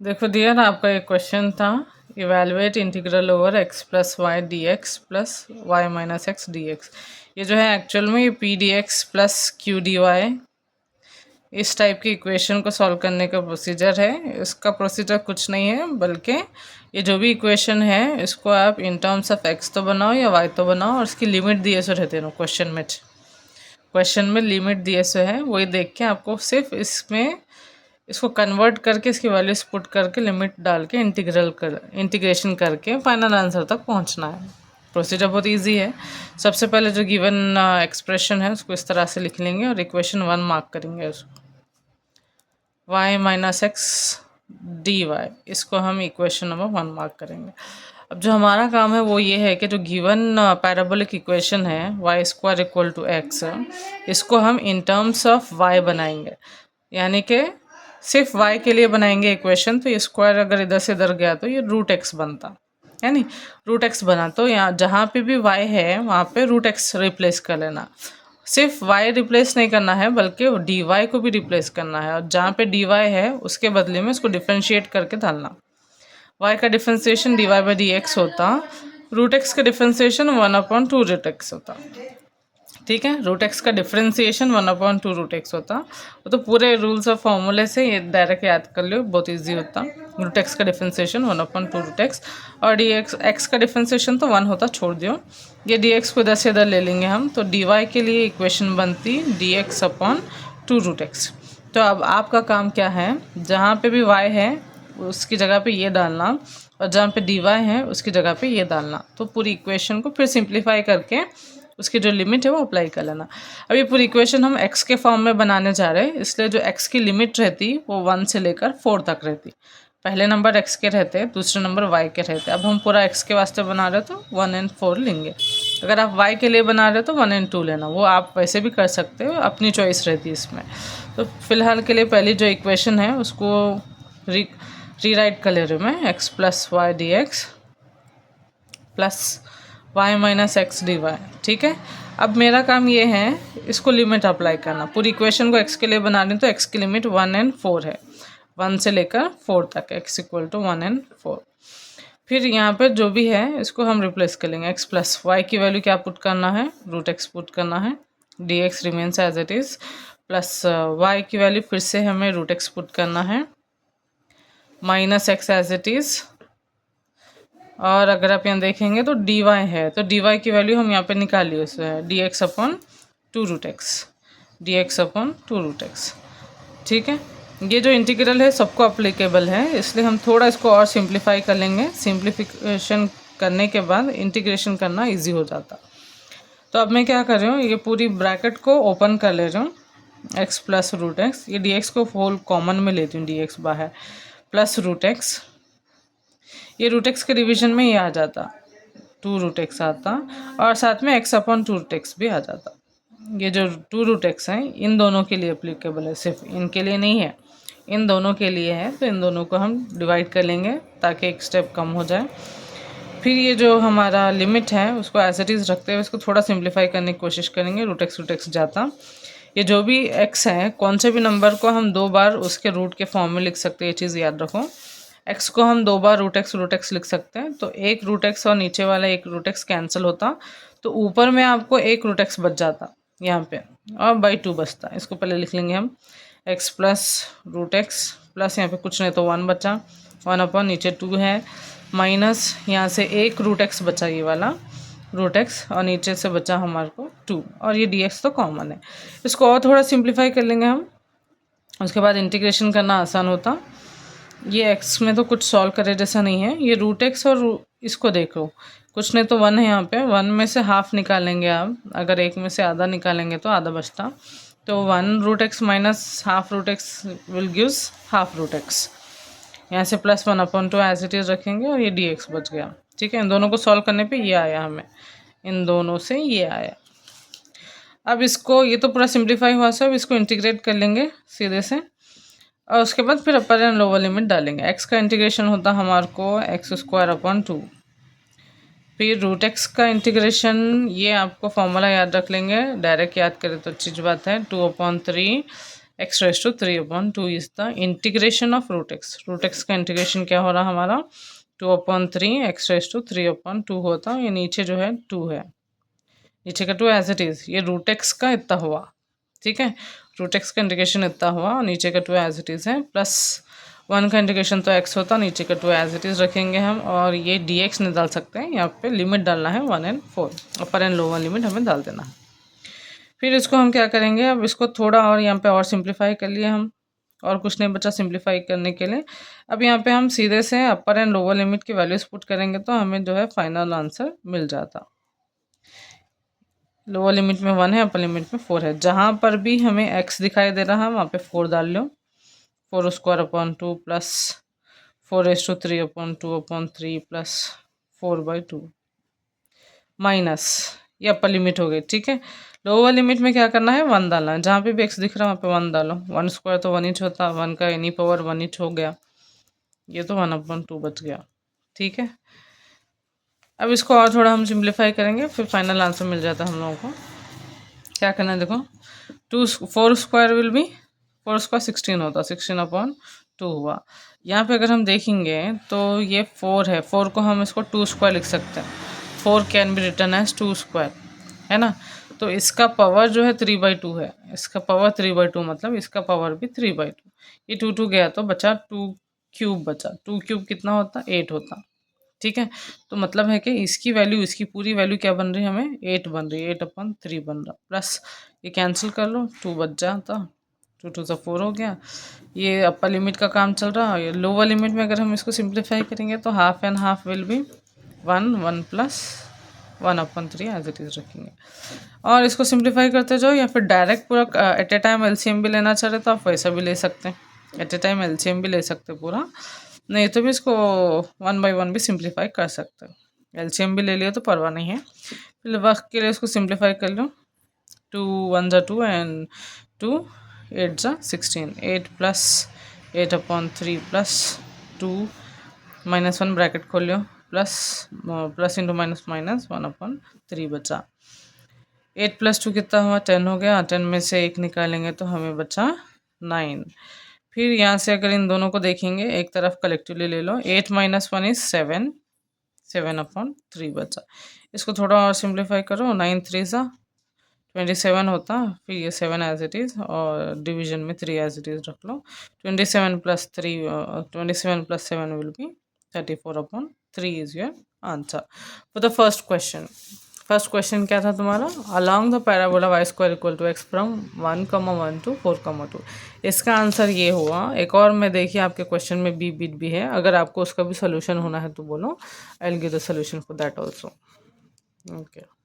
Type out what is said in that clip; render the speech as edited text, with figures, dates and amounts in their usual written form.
देखो डियर, आपका एक क्वेश्चन था, evaluate integral over x plus Y D x plus y minus x D x. ये जो है एक्चुअल में ये p d x plus q d y, इस टाइप की इक्वेशन को सॉल्व करने का प्रोसीजर है। इसका प्रोसीजर कुछ नहीं है, बल्कि ये जो भी इक्वेशन है इसको आप इन टर्म्स ऑफ एक्स तो बनाओ या वाई तो बनाओ, और इसकी लिमिट दिए सो रहते हैं क्वेश्चन में लिमिट दिए सो है, वही देख के आपको सिर्फ इसमें इसको कन्वर्ट करके इसकी वैल्यूज पुट करके लिमिट डाल के इंटीग्रेशन करके फाइनल आंसर तक पहुंचना है। प्रोसीजर बहुत इजी है। सबसे पहले जो गिवन एक्सप्रेशन है उसको इस तरह से लिख लेंगे और इक्वेशन 1 मार्क करेंगे उसको, y minus x D y, इसको हम इक्वेशन नंबर 1 मार्क करेंगे। अब जो हमारा काम है वो ये है कि जो गिवन पैराबोलिक इक्वेशन है y square equal to x, इसको हम इन टर्म्स ऑफ y बनाएंगे, यानी कि सिर्फ y के लिए बनाएंगे इक्वेशन। तो ये स्क्वायर अगर इधर से इधर गया तो ये रूट एक्स बनता है, नहीं रूट एक्स बना, तो यहाँ जहाँ पे भी y है वहाँ पे रूट एक्स रिप्लेस कर लेना। सिर्फ y रिप्लेस नहीं करना है बल्कि डी वाई को भी रिप्लेस करना है, और जहाँ पे डी वाई है उसके बदले में उसको डिफ्रेंशिएट करके डालना। y का differentiation D Y by D X होता, रूट एक्स का डिफ्रेंशिएशन 1/2 रूट एक्स होता। ठीक है, रूट एक्स का डिफ्रेंशिएशन 1/2 रूट एक्स होता। वो तो पूरे रूल्स और फॉर्मूले से ये डायरेक्ट याद कर लो, बहुत इजी होता। रूट एक्स का डिफ्रेंशिएशन 1/2 रूट एक्स, और डी एक्स का डिफ्रेंशिएशन तो 1 होता, छोड़ दियो। ये डी एक्स को इधर से इधर ले लेंगे हम, तो डी वाई के लिए इक्वेशन बनती D X upon 2 root X. तो अब आपका काम क्या है, जहाँ पे भी y है उसकी जगह पे ये डालना, और जहाँ पे डी वाई है उसकी जगह पे ये डालना। तो पूरी इक्वेशन को फिर सिंप्लीफाई करके उसकी जो लिमिट है वो अप्लाई कर लेना। अब ये पूरी इक्वेशन हम x के फॉर्म में बनाने जा रहे हैं, इसलिए जो x की लिमिट रहती वो 1 से लेकर 4 तक रहती। पहले नंबर x के रहते, दूसरे नंबर y के रहते। अब हम पूरा x के वास्ते बना रहे तो 1 और 4 लेंगे। अगर आप y के लिए बना रहे तो 1 और 2 लेना, वो आप वैसे भी कर सकते हो, अपनी चॉइस रहती है इसमें। तो फिलहाल के लिए पहली जो इक्वेशन है उसको रीराइट कर ले रही हूँ मैं, X plus Y D x plus y minus x D Y. ठीक है, अब मेरा काम ये है इसको लिमिट अप्लाई करना। पूरी इक्वेशन को x के लिए बना रही तो x की लिमिट 1 और 4 है, 1 से लेकर 4 तक, x इक्वल टू 1 और 4। फिर यहाँ पर जो भी है इसको हम रिप्लेस कर लेंगे। x प्लस वाई की वैल्यू क्या पुट करना है, रूट एक्स पुट करना है, D X remains as it is, plus y की वैल्यू फिर से हमें रूट एक्स पुट करना है, minus X as it is. और अगर आप यहाँ देखेंगे तो डी वाई है, तो डी वाई की वैल्यू हम यहाँ पे निकालिए, उससे D X upon 2 root X, D X upon 2 root X. ठीक है, ये जो इंटीग्रल है सबको अप्लीकेबल है, इसलिए हम थोड़ा इसको और सिंप्लीफाई कर लेंगे। सिंप्लीफिकेशन करने के बाद इंटीग्रेशन करना ईजी हो जाता। तो अब मैं क्या कर रही हूँ, ये पूरी ब्रैकेट को ओपन कर ले रही हूँ, एक्स प्लस रूट एक्स, ये डी एक्स को होल कॉमन में लेती हूँ, डी एक्स बाहर, प्लस रूट एक्स, ये रूट एक्स के डिवीजन में ये आ जाता, 2 रूट एक्स आता, और साथ में x अपॉन 2 रूट एक्स भी आ जाता। ये जो 2 रूट एक्स हैं इन दोनों के लिए एप्लीकेबल है, सिर्फ इनके लिए नहीं है, इन दोनों के लिए है। तो इन दोनों को हम डिवाइड कर लेंगे ताकि एक स्टेप कम हो जाए। फिर ये जो हमारा लिमिट है उसको एज इट इज़ रखते हुए इसको थोड़ा सिंप्लीफाई करने की कोशिश करेंगे। रूट एक्स जाता, ये जो भी x है कौन से भी नंबर को हम 2 बार उसके रूट के फॉर्म में लिख सकते हैं, ये चीज़ याद रखो। x को हम 2 बार रूट एक्स लिख सकते हैं, तो एक रूट एक्स और नीचे वाला एक रूट एक्स कैंसिल होता, तो ऊपर में आपको एक रूट एक्स बच जाता यहाँ पे, और बाई 2 बचता। इसको पहले लिख लेंगे हम, x plus root X plus यहाँ पे कुछ नहीं तो 1 बचा, 1 अपॉन नीचे 2 है, माइनस यहाँ से एक रूट एक्स बचा, ये वाला रूट एक्स, और नीचे से बचा हमारे को 2, और ये डी एक्स तो कॉमन है। इसको और थोड़ा सिंप्लीफाई कर लेंगे हम, उसके बाद इंटीग्रेशन करना आसान होता। ये x में तो कुछ सॉल्व करे जैसा नहीं है, ये रूट एक्स और इसको देखो, कुछ नहीं तो 1 है यहाँ पे, 1 में से हाफ निकालेंगे आप, अगर एक में से आधा निकालेंगे तो आधा बचता, तो 1 root X minus half root X will gives half root X. यहाँ से प्लस 1/2 एज इट इज़ रखेंगे, और ये डी एक्स बच गया। ठीक है, इन दोनों को सॉल्व करने पे ये आया हमें, इन दोनों से ये आया। अब इसको, ये तो पूरा सिंप्लीफाई हुआ सब, इसको इंटीग्रेट कर लेंगे सीधे से, और उसके बाद फिर अपर एंड लोअर लिमिट डालेंगे। एक्स का इंटीग्रेशन होता हमारे को एक्स स्क्वायर अपॉन 2, फिर रूट एक्स का इंटीग्रेशन, ये आपको फॉर्मूला याद रख लेंगे, डायरेक्ट याद करें तो अच्छी बात है, 2/3 x raise to 3/2 is the integration of root X का इंटीग्रेशन क्या हो रहा हमारा 2/3 x रेज टू 3/2 होता, ये नीचे जो है 2 है, नीचे का 2 एज इट इज़, ये रूट एक्स का इतना हुआ, ठीक है, रूट एक्स का इंटीग्रेशन इतना हुआ, नीचे का 2 एज इट इज़ है, प्लस 1 का इंटीग्रेशन तो x होता, नीचे का 2 एज इट इज़ रखेंगे हम, और ये dx निकाल सकते हैं, यहाँ पे लिमिट डालना है 1 and 4, upper and lower limit हमें डाल देना है। फिर इसको हम क्या करेंगे, अब इसको थोड़ा और यहाँ पे और सिंप्लीफाई कर लिए हम, और कुछ नहीं बचा सिंप्लीफाई करने के लिए। अब यहाँ पे हम सीधे से अपर एंड लोअर लिमिट की वैल्यूज पुट करेंगे तो हमें जो है फाइनल आंसर मिल जाता। लोअर लिमिट में 1 है, अपर लिमिट में 4 है, जहाँ पर भी हमें x दिखाई दे रहा है वहाँ पे 4 डाल लो, 4² प्लस 4/3/2/3 प्लस 4/2 माइनस, ये अपर लिमिट हो गई, ठीक है। लोअर लिमिट में क्या करना है 1 डालना है, जहाँ पे भी x दिख रहा है वहाँ पे 1 डालो, 1² तो 1 इंच होता, 1 का एनी पावर 1 इंच हो गया, ये तो 1/2 बच गया, ठीक है। अब इसको और थोड़ा हम सिंप्लीफाई करेंगे, फिर फाइनल आंसर मिल जाता है हम लोगों को। क्या करना है देखो, 4² विल बी 4² 16 होता, 16/2 हुआ। यहाँ पे अगर हम देखेंगे तो ये 4 है, 4 को हम इसको 2² लिख सकते हैं, 4 कैन बी रिटर्न एज 2², है ना। तो इसका पावर जो है 3/2 है, इसका पावर 3/2 मतलब इसका पावर भी 3/2, ये 2 गया तो बचा 2³ बचा, 2³ कितना होता 8 होता, ठीक है। तो मतलब है कि इसकी वैल्यू, इसकी पूरी वैल्यू क्या बन रही है हमें 8 बन रही है, 8/3 बन रहा, प्लस ये कैंसिल कर लो, 2 बच जाता, 2 से 4 हो गया। ये अपर लिमिट का काम चल रहा है, लोअर लिमिट में अगर हम इसको सिंप्लीफाई करेंगे तो half and half will be 1 plus 1/3 as it is रखेंगे, और इसको सिंप्लीफाई करते जाओ, या फिर डायरेक्ट पूरा एट ए टाइम एलसीएम भी लेना चाह रहे तो आप वैसा भी ले सकते हैं, एट ए टाइम एलसीएम भी ले सकते हैं पूरा, नहीं तो भी इसको 1 बाई 1 भी सिंप्लीफाई कर सकते हैं, एलसीएम भी ले लिया तो परवाह नहीं है। फिर वक्त के लिए इसको सिंप्लीफाई कर लो, 2 1 ज़ा 2 एंड 2 8 ज़ा 16, 8 प्लस 8/3 प्लस 2 -1 ब्रैकेट खोल लो, प्लस इंटू माइनस माइनस 1/3 बचा, 8 + 2 कितना हुआ 10 हो गया, 10 में से 1 निकालेंगे तो हमें बचा 9। फिर यहाँ से अगर इन दोनों को देखेंगे एक तरफ कलेक्टिवली ले लो, 8 - 1 इज 7, 7/3 बचा। इसको थोड़ा और सिंप्लीफाई करो, 9 3 ज़ा 27 होता, फिर ये 7 एज इट इज़, और डिवीजन में 3 एज इट इज़ रख लो, 27 + 3 27 + 7 will be 34/3 is your answer for the first question. First question क्या था तुम्हारा, along the parabola y² = x from 1, 1 to 4, 2, इसका आंसर ये हुआ। एक और मैं देखिए आपके क्वेश्चन में बी बिट भी है, अगर आपको उसका भी सोल्यूशन होना है तो बोलो, I will give the solution for that also. Okay.